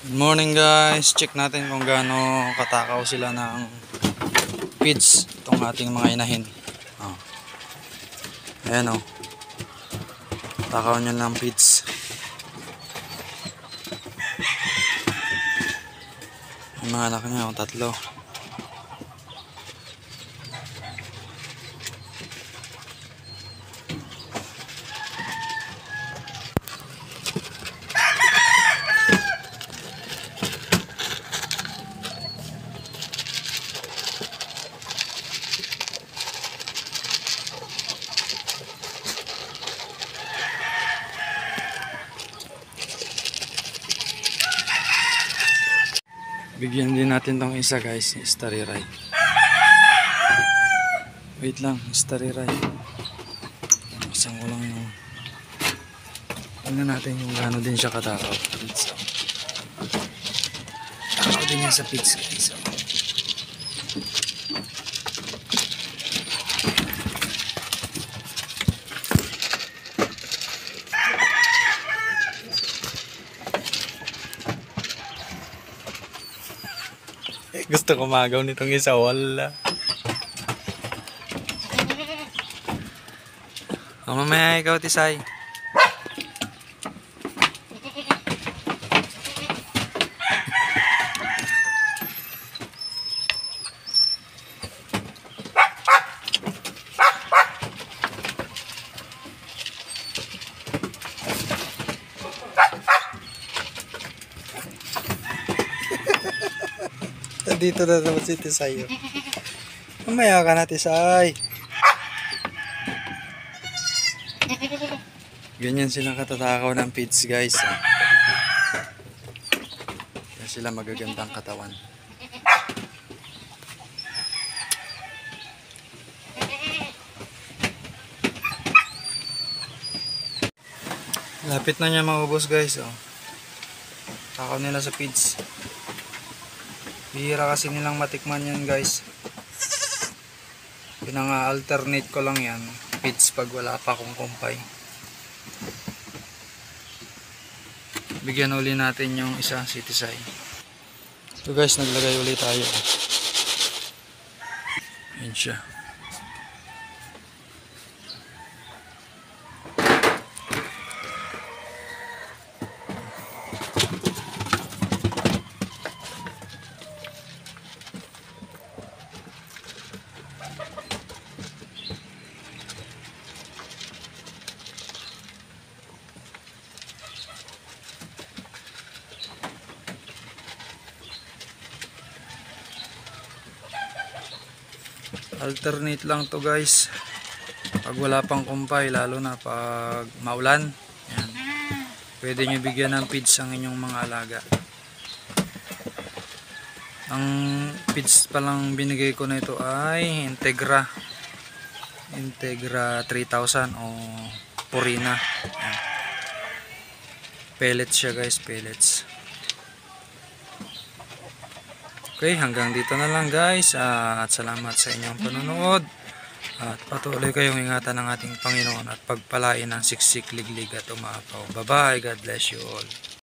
Good morning guys, check natin kung gaano katakaw sila ng feeds itong ating mga inahin. Ayan o, takaw nyo ng feeds. Yung mga anak niya, tatlo. Bigyan din natin tong isa guys, starry ray. Wait lang, starry ray. Isang ko lang yung tingnan natin yung gano'n din siya katakaw. Takaw din yan sa feeds guys. Gusto ko magaw nitong isa, wala. Mamaya ikaw, Tisay. Dito na naman si Tisay. Mamaya ka na, Tisay. Ganyan silang katatakaw ng feeds guys. Kaya sila magagandang katawan. Lapit na niya maubos guys. Takaw nila sa feeds. Bihira kasi nilang matikman yan guys. Pinanga-alternate ko lang yan. Feeds pag wala pa akong kumpay. Bigyan uli natin yung isa, si Tisay. So guys, naglagay ulit tayo. Ayan siya. Alternate lang to guys pag wala pang kumpay, lalo na pag maulan. Yan. Pwede nyo bigyan ng feeds ang inyong mga alaga. Ang feeds palang binigay ko na ito ay Integra 3000 o Purina. Yan. Pellets siya guys, pellets. Okay, hanggang dito na lang guys, at salamat sa inyong panonood at patuloy kayong ingatan ng ating Panginoon at pagpalain ng siksik, liglig at umapaw. Bye bye, God bless you all.